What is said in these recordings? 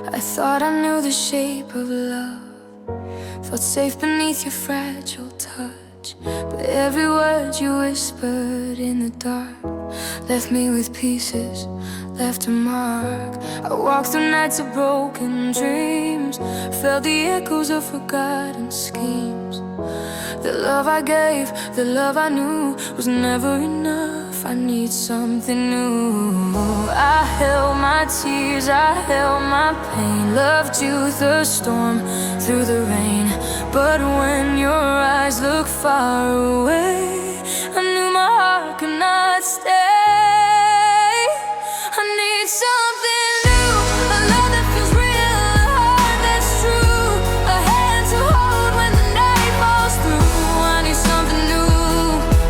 I thought I knew the shape of love, felt safe beneath your fragile touch. But every word you whispered in the dark left me with pieces, left a mark. I walked through nights of broken dreams, felt the echoes of forgotten schemes. The love I gave, the love I knew was never enough. I need something new. I held my tears, I held my pain, loved you through the storm, through the rain. But when your eyes looked far away, I knew my heart could not stay. I need something new, a love that feels real, a heart that's true, a hand to hold when the night falls through. I need something new,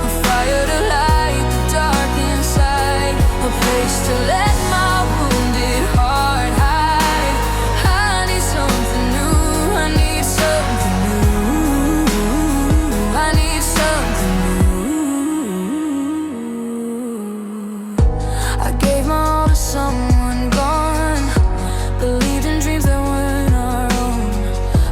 a fire to light the dark inside, a place to let my wounded heart hide. I need something new, I need something new, I need something new. I gave my all to someone gone, believed in dreams that weren't our own.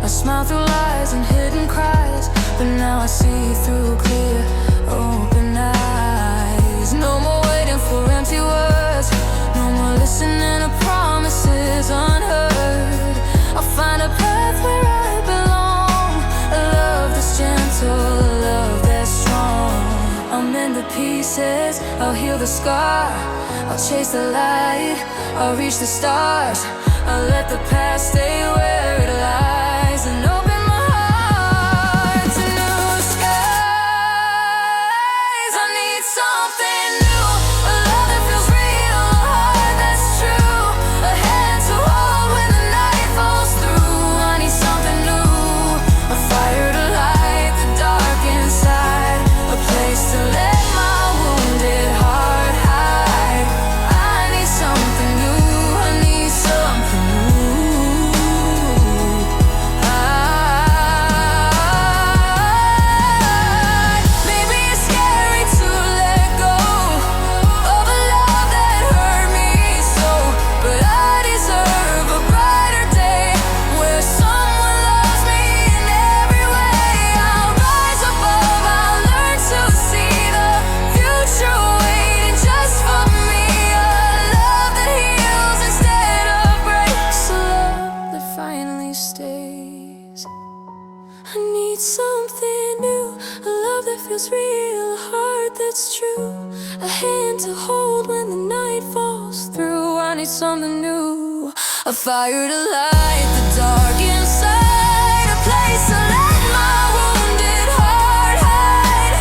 I smiled through lies and hidden cries, but now I see through clear, open eyes. No more waiting for empty words, no more listening to promises unheard. I'll find a path where I belong, a love that's gentle, a love that's strong. I'll mend the pieces, I'll heal the scar, I'll chase the light, I'll reach the stars. I'll let the past stay where it lies and open my heart to new skies. I need something new, a love that feels real, a heart that's true, a hand to hold when the night falls through. I need something new, a fire to light the dark inside, a place to let my wounded heart hide. I need something new, I need something new. Maybe it's scary to let go of a love that hurt me so, but I deserve a brighter day where someone loves me in every way. I'll rise above, I'll learn to see the future waiting just for me. A love that heals instead of breaks, a love that finally stays. I need something new, a love that feels real, a heart that's true, a hand to hold when the night falls through. I need something new, a fire to light the dark inside, a place to let my wounded heart hide.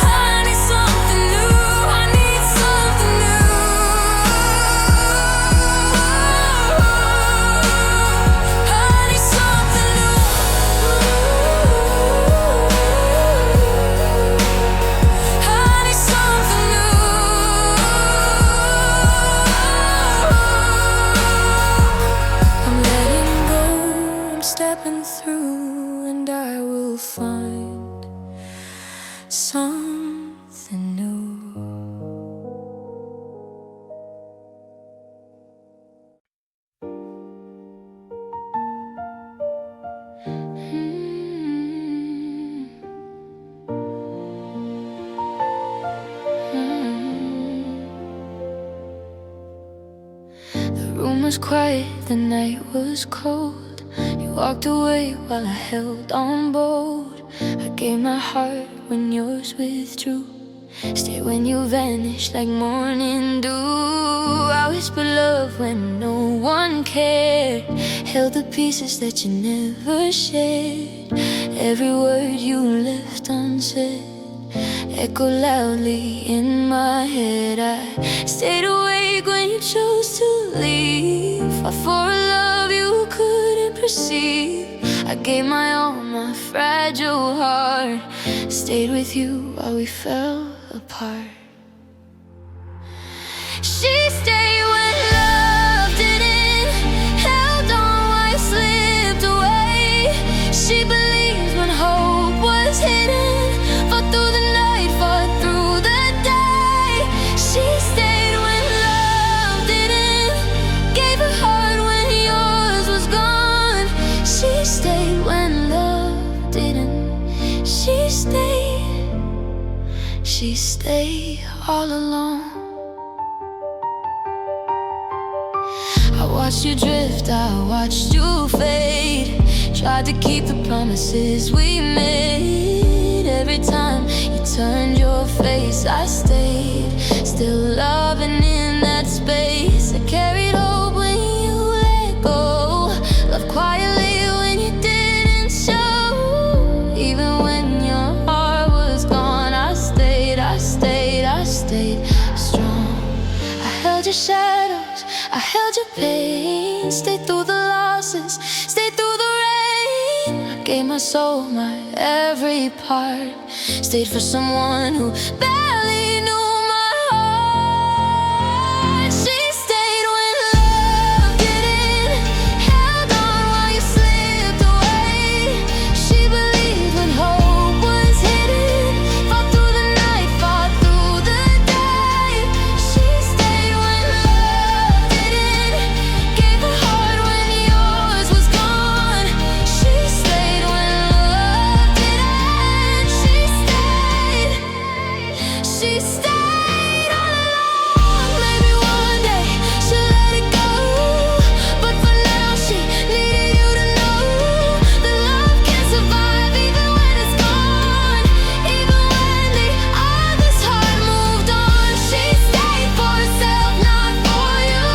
I need something new, I need something new. I need something new. I need something new. I'm letting go, I'm stepping through, and I will find something new. The room was quiet, the night was cold. You walked away while I held on bold. I gave my heart when yours withdrew, stayed when you vanished like morning dew. I whispered love when no one cared, held the pieces that you never shared. Every word you left unsaid echoed loudly in my head. I stayed awake when you chose to leave, fought for a love you couldn't perceive. I gave my all, my fragile heart, stayed with you while we fell apart. She stayed when love didn't, held on while you slipped away. She believed when hope was hidden, fought through the night, fought through the day. She stayed when love didn't, gave her heart when yours she stay all alone. I watched you drift, I watched you fade. Tried to keep the promises we made. Every time you turned your face, I stayed, still loving in that space. I carried hope when you let go, love quietly when you didn't show. Even when your heart was gone, I stayed, I stayed, I stayed strong. I held your shadows, I held your pain. Stayed through the losses, stayed through the rain. I gave my soul, my every part. Stayed for someone who barely knew my heart. She stayed when love didn't, held on while you slipped away. She believed when hope was hidden, fought through the night, fought through the day. She stayed when love didn't, gave her heart when yours was gone. She stayed when love didn't. She stayed all along. Maybe one day she'll let it go, but for now she needed you to know that love can survive even when it's gone. Even when the other's heart moved on, she stayed for herself, not for you.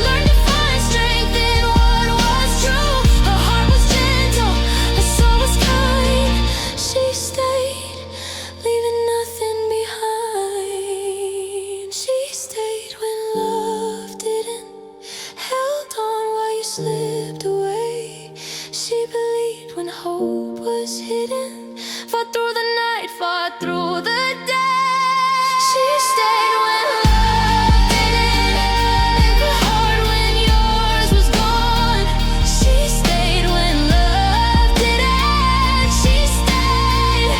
Learned to find strength in what was true. Her heart was gentle, her soul was kind. She stayed, leaving nothing behind. She stayed when love didn't, held on while you slipped away. She believed when hope was hidden, fought through the night, fought through the day. She stayed when love didn't, gave her heart when yours was gone. She stayed when love didn't. She stayed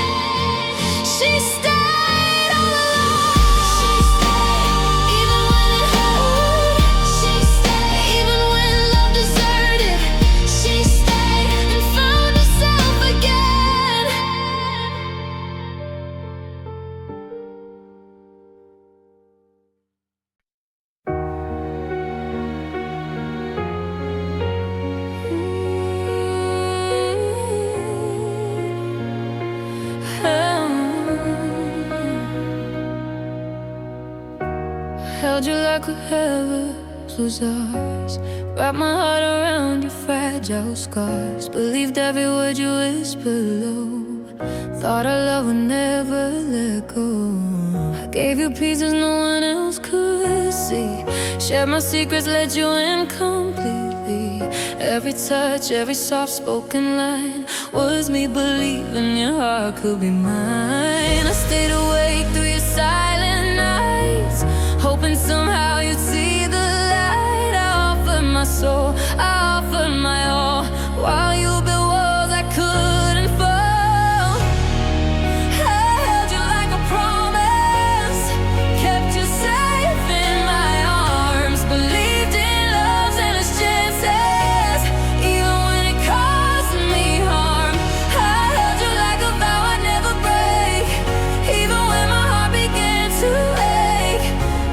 all along. She stayed, even when it hurt. She stayed, even when love deserted. She stayed and found herself again. Held you like we ever lose ours. Wrapped my heart around your fragile scars. Believed every word you whispered low. Thought our love would never let go. I gave you pieces no one else could see. Shared my secrets, let you in completely. Every touch, every soft-spoken line was me believing your heart could be mine. I stayed awake through your silent nights, hoping somehow you'd see the light. I offered my soul, I offered my all, while you built walls I couldn't fall. I held you like a promise, kept you safe in my arms. Believed in love's endless chances, even when it caused me harm. I held you like a vow I'd never break, even when my heart began to ache.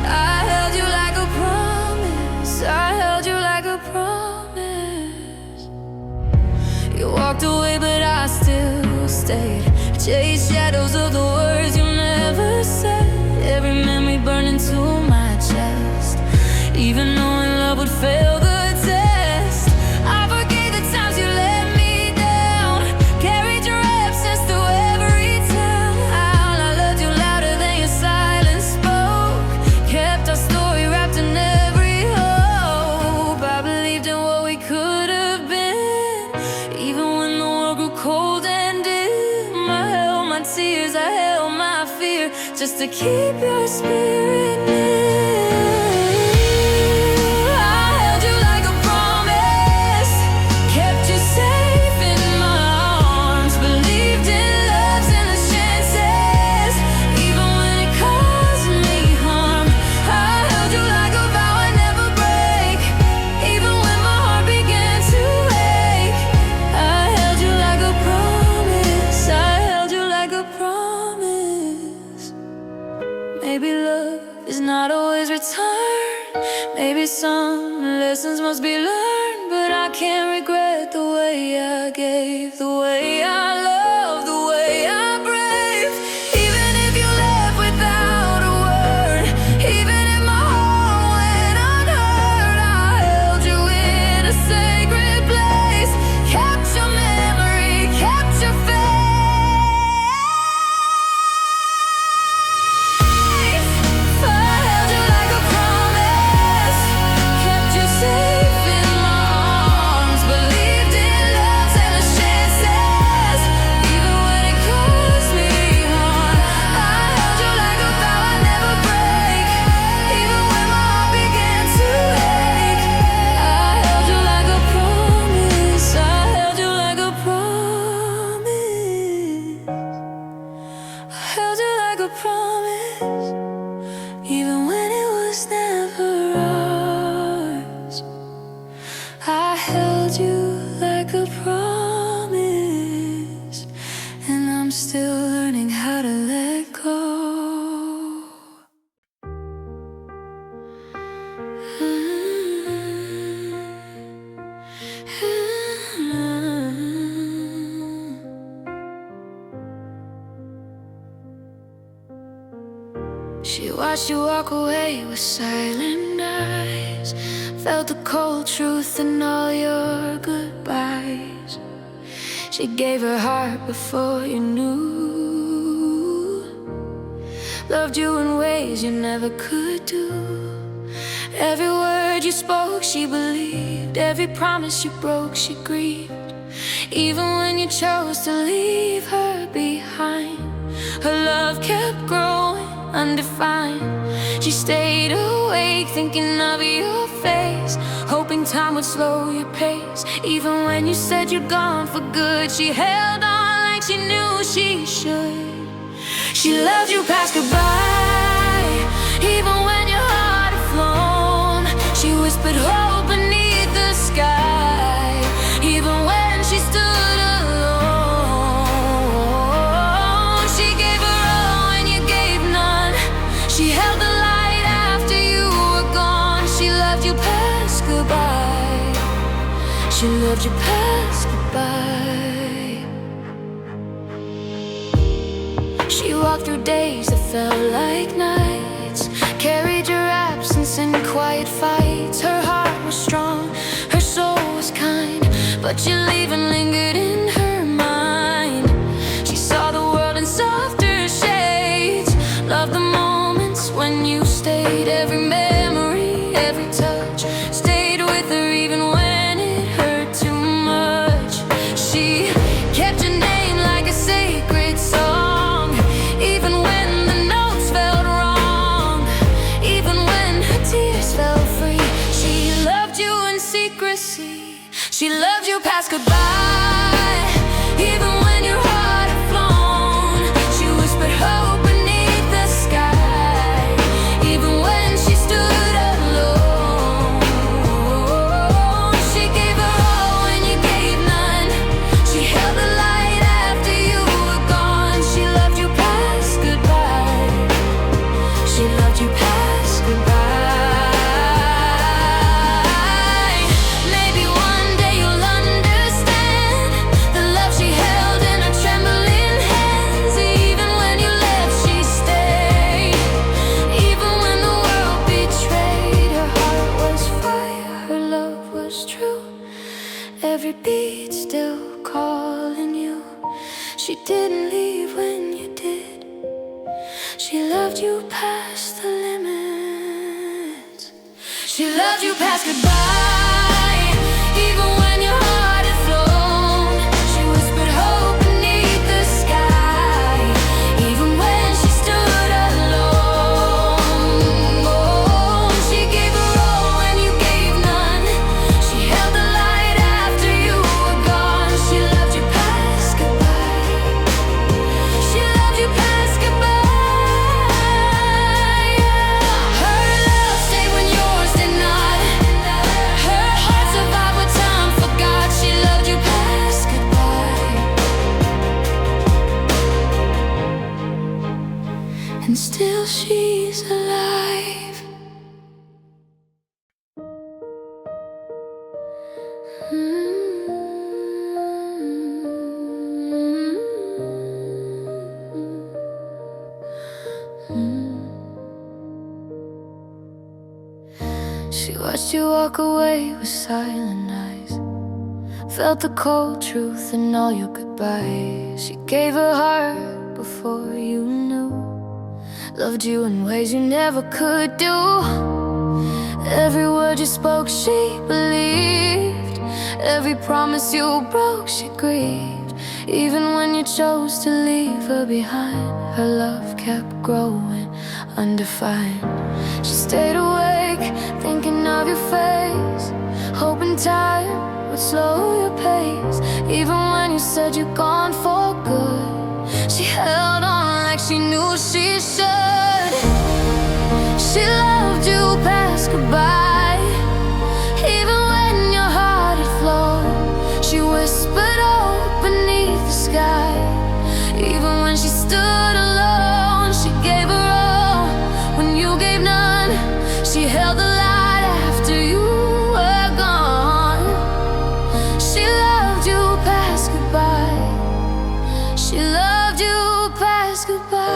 I held you like a promise, I held you like a promise. You walked away but I still stayed. Chased shadows of the words you never said. Every memory burned into my chest, even knowing love would fail the test. I forgave the times you let me down, carried your absence through every town. I loved you louder than your silence spoke, kept our story wrapped in every hope. I believed in what we could have been, even when the world grew cold and dim. I held my tears, I held my fear, just to keep your spirit near. I held you like a promise, kept you safe in my arms. Believed in love's endless chances, even when it caused me harm. I held you like a vow I'd never break, even when my heart began to ache. I held you like a promise, I held you like a promise. can't regret the way I gave, the way I loved, the way I brave. Even if you left without a word, even if my heart went unheard, I held you in a sacred place, kept your memory, kept your face. I held you like a promise, kept you safe in my arms, believed in love's endless chances, even when it caused me harm. I held you like a vow I'd never break, even when my heart began to ache. I held you like a promise, I held you like a promise. I held you like a promise, even when it was never ours. I held you like a promise, and I'm still learning how to let go. She watched you walk away with silent eyes, felt the cold truth in all your goodbyes. She gave her heart before you knew, loved you in ways you never could do. Every word you spoke she believed, every promise you broke she grieved. Even when you chose to leave her behind, her love kept growing undefined. She stayed awake thinking of your face, hoping time would slow your pace. Even when you said you'd gone for good, she held on like she knew she should. She loved you past goodbye, even when your heart had flown. She whispered hope beneath the sky, even when she stood alone. She gave her all when you gave none, she held the light after you were gone. She loved you past goodbye, she loved you past goodbye. She walked through days that felt like nights, carried your absence in quiet fights. Her heart was strong, her soul was kind, but your leaving lingered in her mind. She saw the world in softer shades, loved the moments when you stayed. Every memory, every touch stayed with her, even when it hurt too much. She kept your name like a sacred song, even when the notes felt wrong, even when her tears fell free. She loved you in secrecy, she loved you past goodbye, even when your heart had flown. She whispered hope beneath the sky, even when she stood alone. She gave her all when you gave none, she held the light after you were gone. She loved you past goodbye, she loved you past goodbye. Maybe one day you'll understand the love she held in her trembling hands. Even when you left she stayed, even when the world betrayed. Her heart was fire, her love was true, every beat still calling you. She didn't leave when you did, she loved you past the limits. She loved you past goodbye, even when your heart had flown. She whispered hope beneath the sky, even when she stood alone. She gave her all when you gave none, she held the light after you were gone. She loved you past goodbye, she loved you past goodbye. Her love stayed when yours did not, her watched you walk away with silent eyes, felt the cold truth in all your goodbyes. She gave her heart before you knew, loved you in ways you never could do. Every word you spoke she believed, every promise you broke she grieved. Even when you chose to leave her behind, her love kept growing undefined. She stayed awake, thinking of your face, hoping time would slow your pace. Even when you said you're gone for good, she held on like she knew she should. She loved you past goodbye, even when your heart had flown. She whispered hope beneath the sky. Even when she stood alone, she gave her all when you gave none. She held the light after you were gone. She loved you past goodbye. She loved you past goodbye.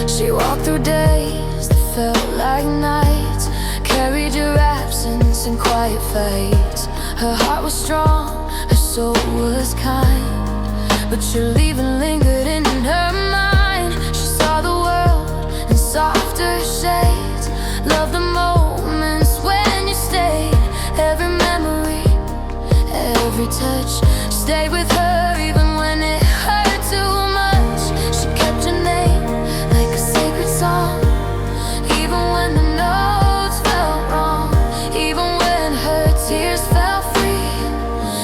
She walked through days that felt like nights, carried your absence in quiet fights. Her heart was strong, her soul was kind, but your leaving lingered in her mind. She saw the world in softer shades, loved the moments when you stayed. Every memory, every touch stayed with her, even when it hurt too much. She kept your name like a sacred song, even when the notes felt wrong, even when her tears fell free.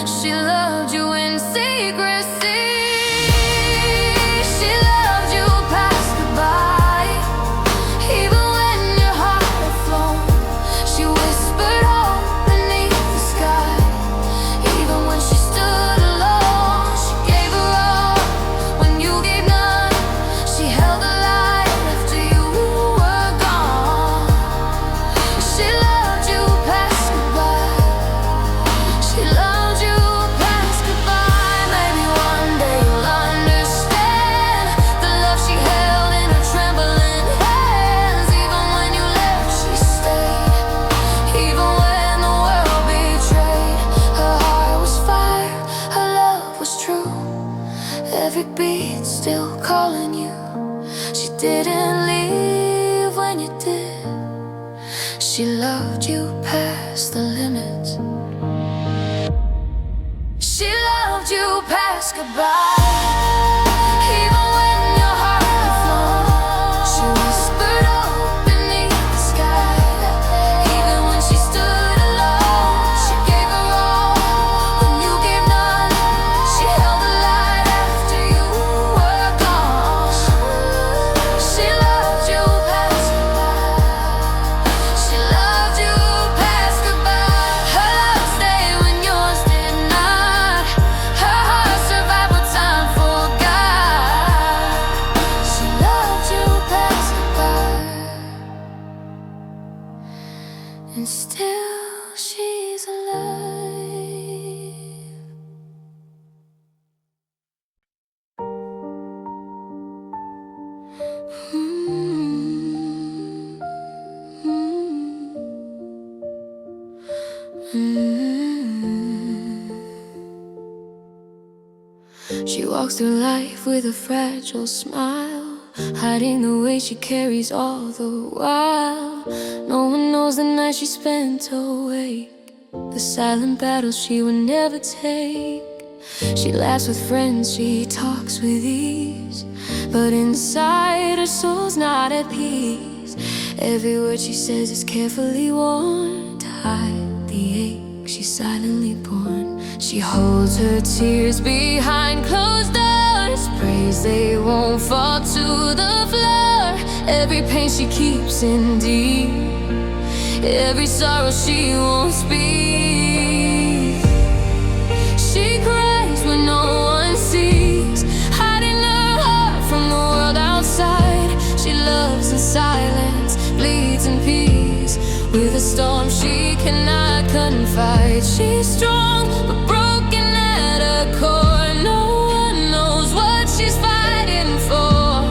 She loved you in secrecy. She loved you past goodbye, even when your heart had flown. She whispered hope beneath the sky. Even when she stood alone, she gave her all when you gave none. She held the light after you were gone. She loved you past goodbye. She loved you past goodbye. Maybe one day you'll understand the love she held in her trembling hands. Even when you left, she stayed. Even when the world betrayed, her heart was fire, her love was true. Every beat still calling you. She didn't leave when you did. She loved you past the limits. She loved you past goodbye, even when your heart had flown. She whispered hope beneath the sky. Even when she stood alone, she gave her all when you gave none. She held the light after you were gone. She loved you past goodbye. She loved you past goodbye. Her love stayed when yours did not. Her heart survived what time forgot. She loved you past goodbye, and still she's alive. She walks through life with a fragile smile, hiding the way she carries all the while. No one knows the night she spent awake, the silent battles she would never take. She laughs with friends, she talks with ease, but inside her soul's not at peace. Every word she says is carefully worn to hide the ache she's silently born. She holds her tears behind closed doors, prays they won't fall to the floor. Every pain she keeps in deep, every sorrow she won't speak. She cries when no one sees, hiding her heart from the world outside. She loves in silence, bleeds in peace, with a storm she cannot confide. She's strong but broken at her core. No one knows what she's fighting for.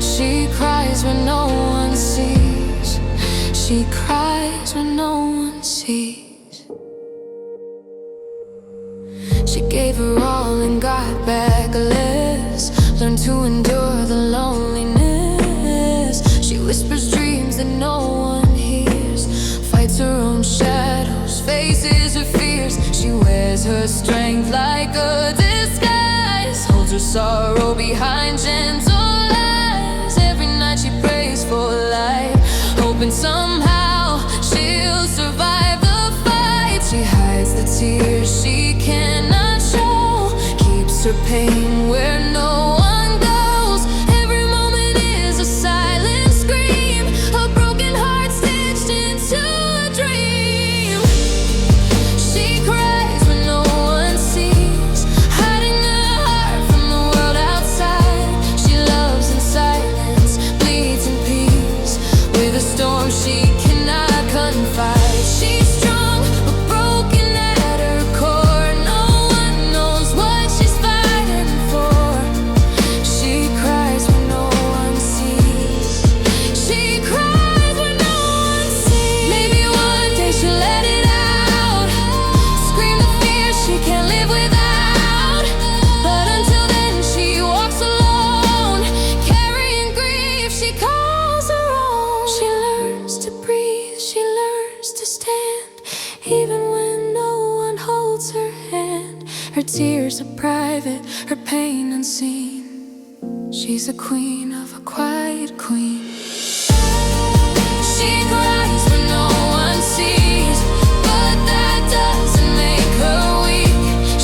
She cries when no one sees. one sees. She gave her all and got back less. Learned to endure the loneliness. She whispers dreams that no one hears. Fights her own shadows, faces her fears. She wears her strength like a disguise. Holds her sorrow behind gentle lies. Every night she prays for life, hoping somehow she'll survive the fight. She hides the tears she cannot show, keeps her pain where no one goes. Every moment is a silent scream, a broken heart stitched into a dream. She cries when no one sees, hiding her heart from the world outside. She loves in silence, bleeds in peace, with a storm she cannot confide. She's strong but broken at her core. No one knows what she's fighting for. She cries when no one sees. She cries when no one sees. Maybe one day she'll let it out, scream the fear she can't live without. But until then she walks alone, carrying grief she calls her own. She learns to breathe, she learns to stand, even when no one holds her hand. Her tears are private, her pain unseen. She's a queen of a quiet queen. She cries when no one sees, but that doesn't make her weak.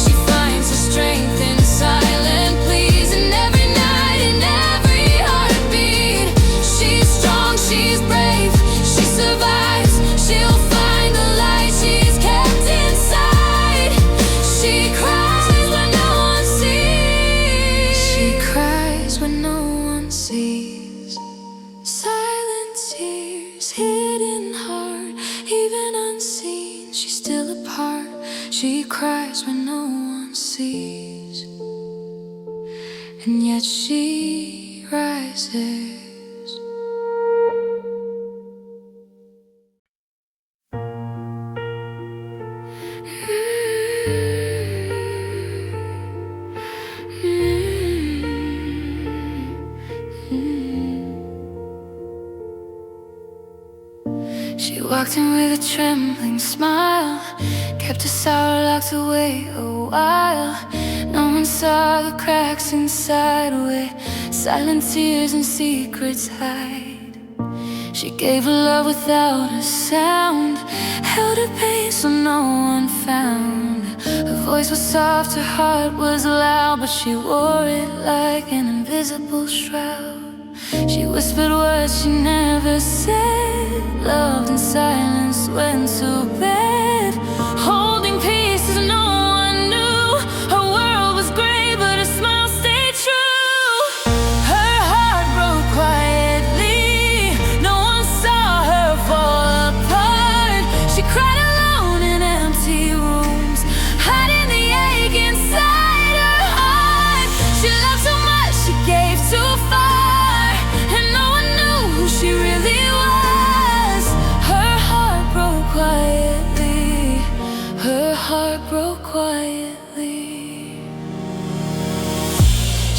She finds her strength in silent pleas, and every night, in every heartbeat. She's strong, she's brave, she survives. She'll find the light she's kept inside. She cries when no one sees. She cries when no one sees. Silent tears, hidden heart, even unseen. She's still a part. She cries when no one sees, and yet she rises. She walked in with a trembling smile, kept her sour locked away a while. No one saw the cracks inside where silent tears and secrets hide. She gave her love without a sound, held her pain so no one found. Her voice was soft, her heart was loud, but she wore it like an invisible shroud. She whispered words she never said, loved in silence, went to bed, holding pieces no one knew. Her world was gray, but her smile stayed true. Her heart broke quietly, no one saw her fall apart. She cried alone in empty rooms, hiding the ache inside her heart. She loved so much, she gave too far, and no one knew who she really was. Her heart broke quietly, her heart broke quietly.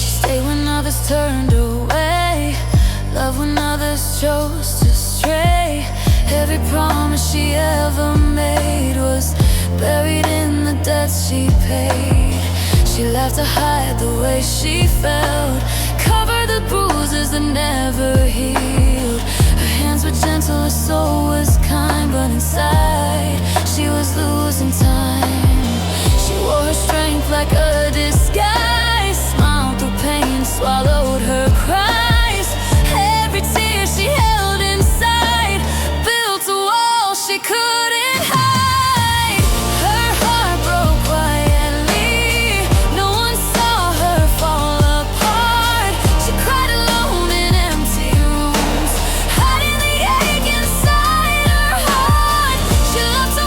She stayed when others turned away, loved when others chose to stray. Every promise she ever made was buried in the debts she paid. She laughed to hide the way she felt, cover the bruises that never healed. Her hands were gentle, her soul was kind, but inside she was losing time. She wore her strength like a disguise, smiled through pain, swallowed her cries. Every tear she held inside built a wall she couldn't hide. Her heart broke quietly, no one saw her fall apart. She cried alone in empty rooms, hiding the ache inside her heart. She loved so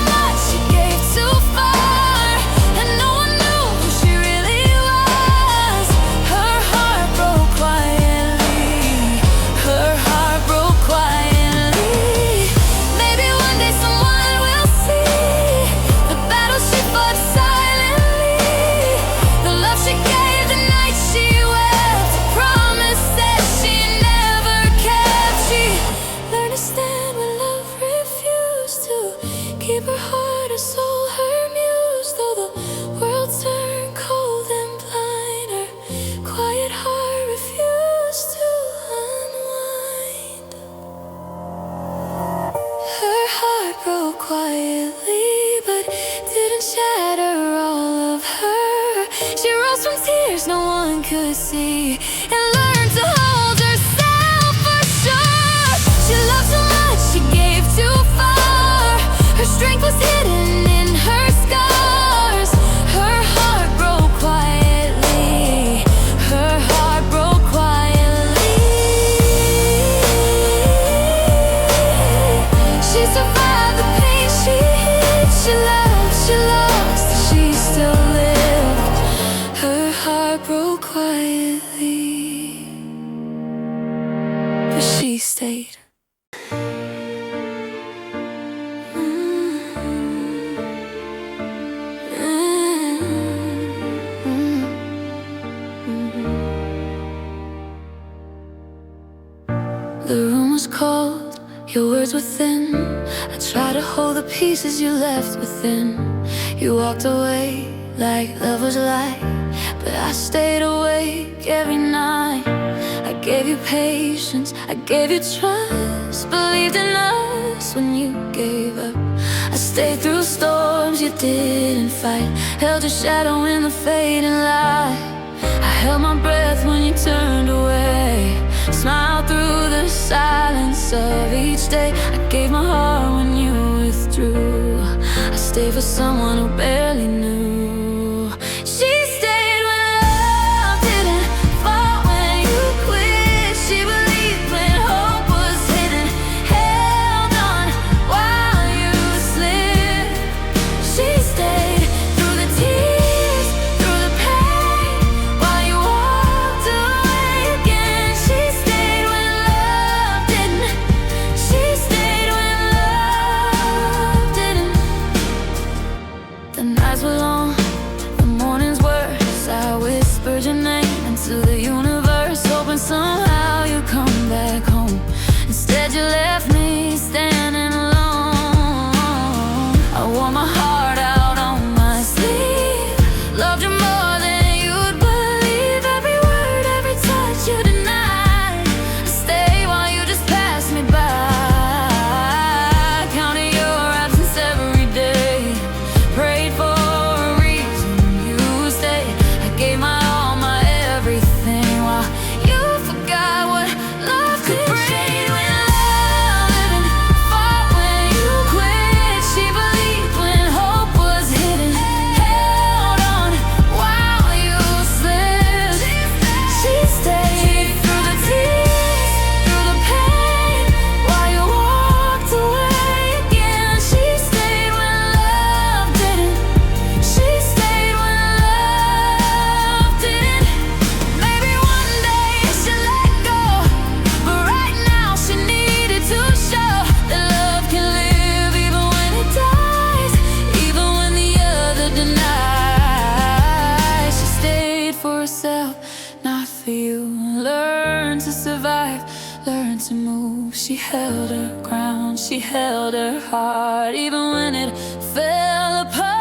quietly, but didn't shatter all of her. She rose from tears no one could see and learned to hold herself for sure. She loved so much, she gave too far. Her strength was hidden in her scars. Her heart broke quietly. Her heart broke quietly. She survived the pain she hid. She loved, she lost, she still lived. Her heart broke quietly, but she stayed. The room was cold, your words were thin. I tried to hold the pieces you left within. You walked away like love was light, but I stayed awake every night. I gave you patience, I gave you trust, believed in us when you gave up. I stayed through storms you didn't fight, held your shadow in the fading light. I held my breath when you turned away, smiled through the silence of each day. I gave my heart when you withdrew. I stayed for someone who barely knew. She stayed when love didn't, fought when you quit. She believed when hope was hidden, held on while you slipped. She stayed through the tears, through the pain, while you walked away again. She stayed when love didn't. She stayed when love didn't. The nights were long, the mornings worse. I whispered your name into the universe, hoping somehow you'd come back home. Instead you left me standing alone. I wore my heart out on my sleeve, loved you more than you'd believe. Every word, every touch you denied. I stayed while you just passed me by, counted your absence every day, prayed for a reason you stayed. I gave my all, my everything, while you forgot what love could bring. When love living, fought when you quit. She believed when hope was hidden, held on while you slipped. She stayed through the tears, through the pain, while you walked away again. She stayed when love didn't. She stayed when love didn't. Maybe one day she'll let go, but right now she needed to show that love can live even when it dies, even when the other denies. She stayed for herself, not for you. Learned to survive, learned to move. She held her ground, she held her heart, even when it fell apart.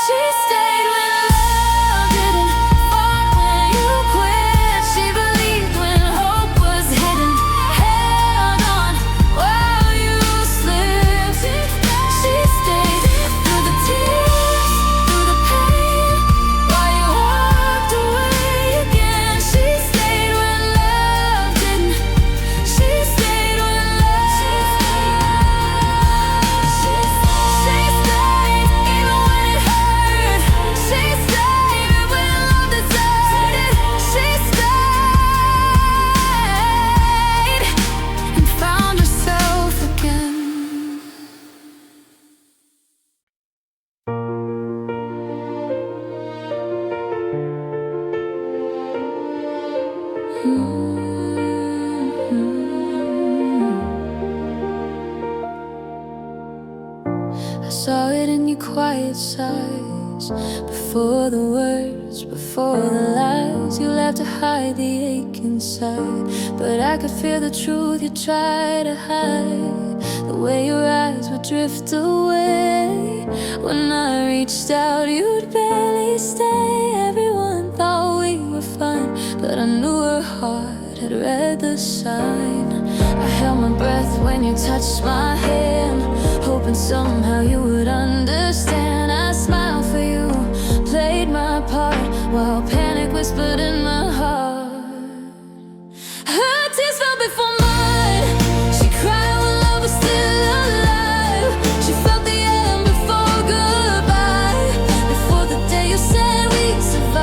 She stayed when love didn't, fought when you quit. She believed when hope was hidden, held on while you slipped. She stayed through the tears, through the pain, while you walked away again. She stayed when love didn't. She stayed when love. She stayed even when it hurt. She stayed when love deserted. She stayed and found herself again. I saw it in your quiet sighs, before the words, before the lies. You left to hide the ache inside, but I could feel the truth you tried to hide. The way your eyes would drift away. When I reached out, you'd barely stay. Everyone thought we were fine, but I knew her heart had read the sign. I held my breath when you touched my hand, somehow you would understand. I smiled for you, played my part, while panic whispered in my heart. Her tears fell before mine. She cried when love was still alive. She felt the end before goodbye, before the day you said we'd survive.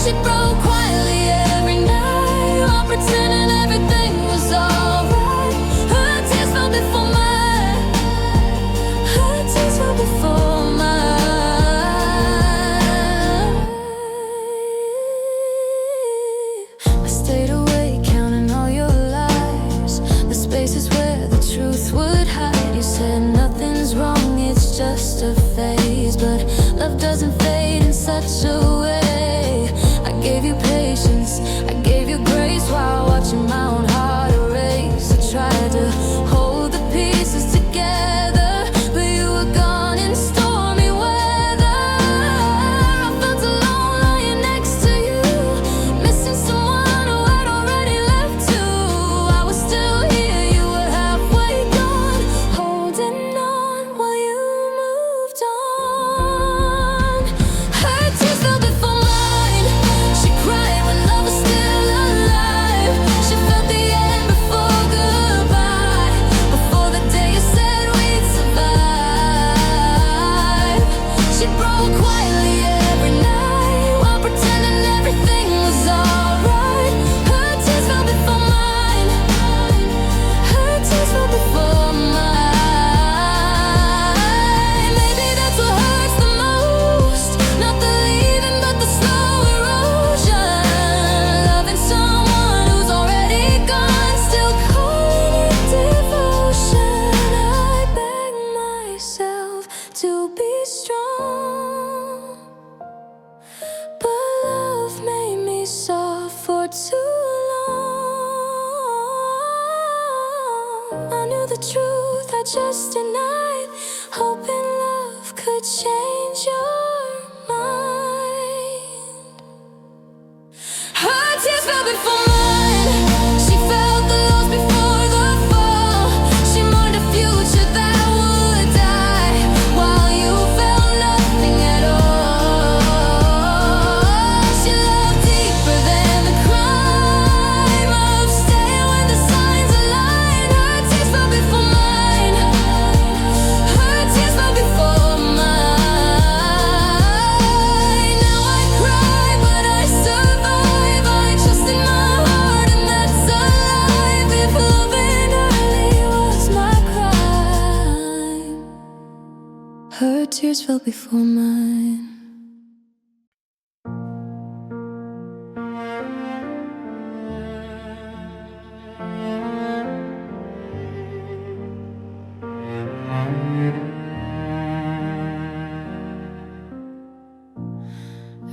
She broke quietly every night, while pretending everything was alright. Her tears fell before mine. Her tears fell before mine. I stayed awake counting all your lies, the spaces where the truth would hide. You said nothing's wrong, it's just a phase, but love doesn't fade in such a way. I gave you patience, I gave you grace, while watching my own heart erase. I tried to hold the pieces together, but you were gone in stormy weather. I felt alone lying next to you, missing someone who had already left too. I was still here, you were halfway gone, holding on while you moved on. Her tears fell before mine. She cried when love was still alive. She felt the end before goodbye, before the day you said we'd survive. She broke quietly every night, while pretending everything was alright. Her tears fell before mine. Her tears fell before mine. Maybe that's what hurts the most, not the leaving, but the slow erosion. Loving someone who's already gone, still calling it devotion. I beg myself to be strong, but love made me soft for too long. I knew the truth, I just denied, hoping love could change your mind. Her tears fell before mine. She felt the loss before the fall. She mourned a future that would die, while you felt nothing at all. She loved deeper than the crime of staying when the signs aligned. Her tears fell before mine. Her tears fell before mine. Now I cry, but I survive. I trust in my heart, and that's alive. If loving early was my crime, her tears fell before mine.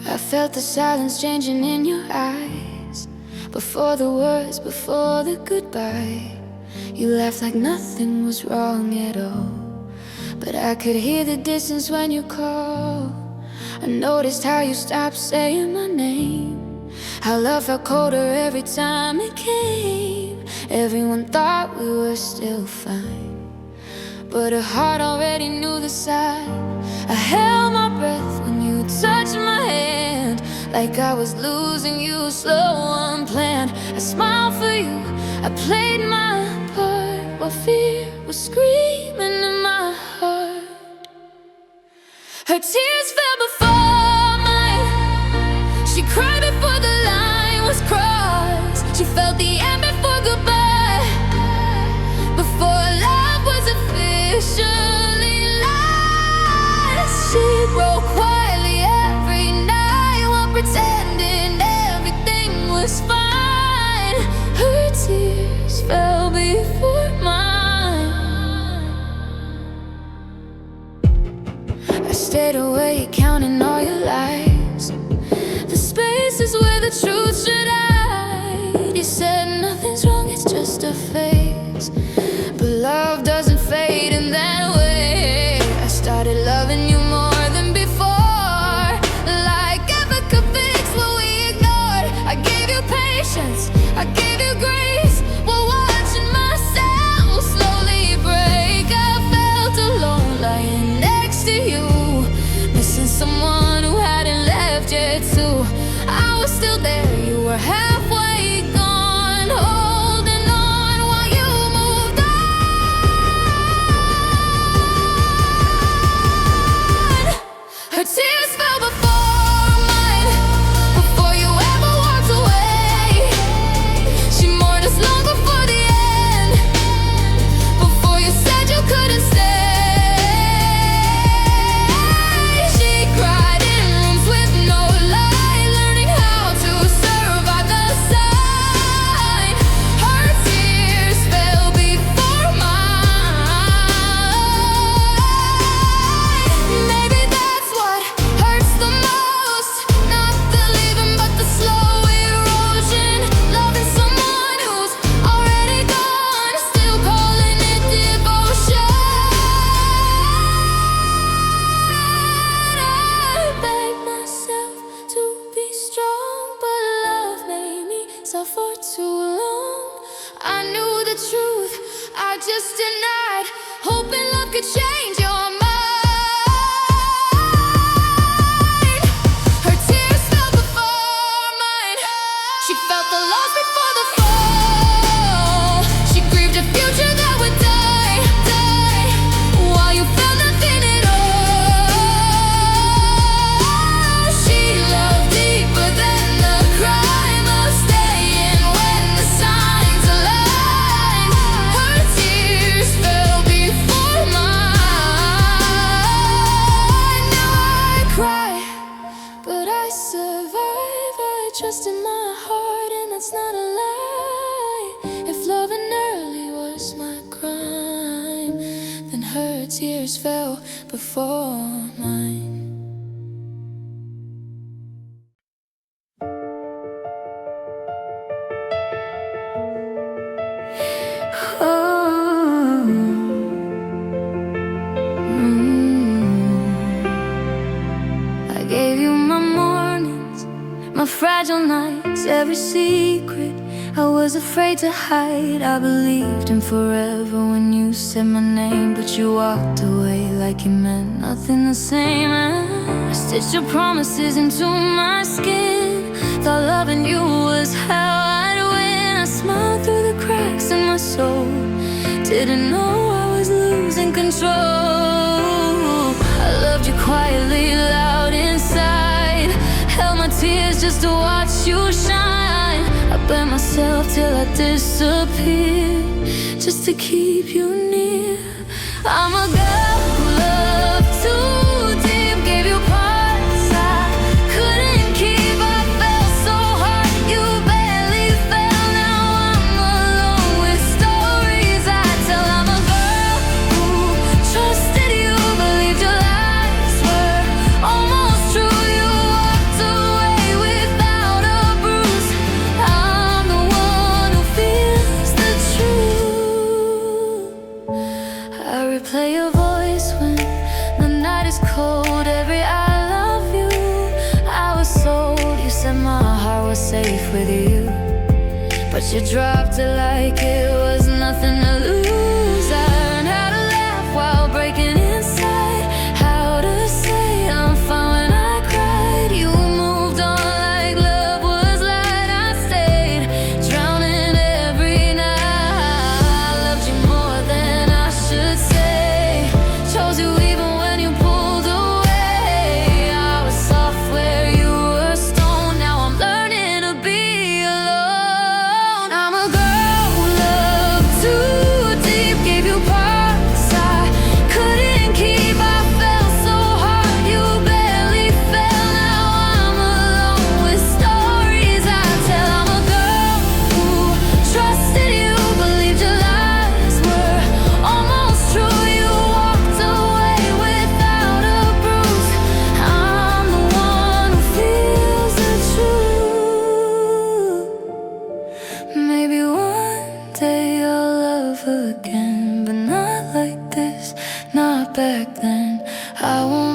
I felt the silence changing in your eyes, before the words, before the goodbye. You laughed like nothing was wrong at all, but I could hear the distance when you called. I noticed how you stopped saying my name, how love felt colder every time it came. Everyone thought we were still fine, but her heart already knew the sign. I held my breath when you touched my hand, like I was losing you slow, unplanned. I smiled for you, I played my part, while fear was screaming in my heart. Her tears fell before mine. She cried before the line was crossed. She felt the end before goodbye, before love was officially lost. She broke quietly every night, while pretending everything was fine. Her tears fell before mine. I stayed awake counting all your lies, the spaces where the truth should hide. You said nothing's wrong, it's just a phase, but love doesn't fade in that way. I started loving you more than before, like ever could fix what we ignored. I gave you patience, I gave you grace, while watching myself slowly break. hoping love could change your mind. Her tears fell before mine. She felt the loss before the fall. She grieved a future that would die, die, while you felt nothing at all. She loved deeper than the crime of staying when the signs aligned. Her tears fell before mine. Now I cry, but I survive. I trust in my heart, and that's not a lie. If loving early was my crime, then her tears fell before mine. Oh. I gave you my mornings, my fragile nights, every secret I was afraid to hide. I believed in forever when you said my name, but you walked away like you meant nothing the same. I stitched your promises into my skin, thought loving you was how I'd win. I smiled through the cracks in my soul, didn't know I was losing control. I loved you quietly, loud inside, held my tears just to watch you shine. I burned myself till I disappeared, just to keep you near. I'm a girl who loved too deep, gave you parts I couldn't keep. I fell so hard, you barely fell. Now I'm alone with stories I tell. I'm a girl who trusted you, believed your lies were almost true. You walked away without a bruise. I'm the one who feels the truth. I replay your voice when the night is cold, every I love you. I was sold, you said my heart was safe with you, but you dropped it like it was nothing to lose. I learned how to laugh while breaking inside, how to say I'm fine when I cried. You moved on like love was light. I stayed drowning every night. I loved you more than I should say, chose you even when you pulled away. I was soft where you were stone, now I'm learning to be alone. I'm a girl who loved too deep, gave you parts I couldn't keep. I fell so hard, you barely fell. Now I'm alone with stories I tell. I'm a girl who trusted you, believed your lies were almost true. You walked away without a bruise. I'm the one who feels the truth. Maybe one day I'll love again, but not like this, not back then. I won't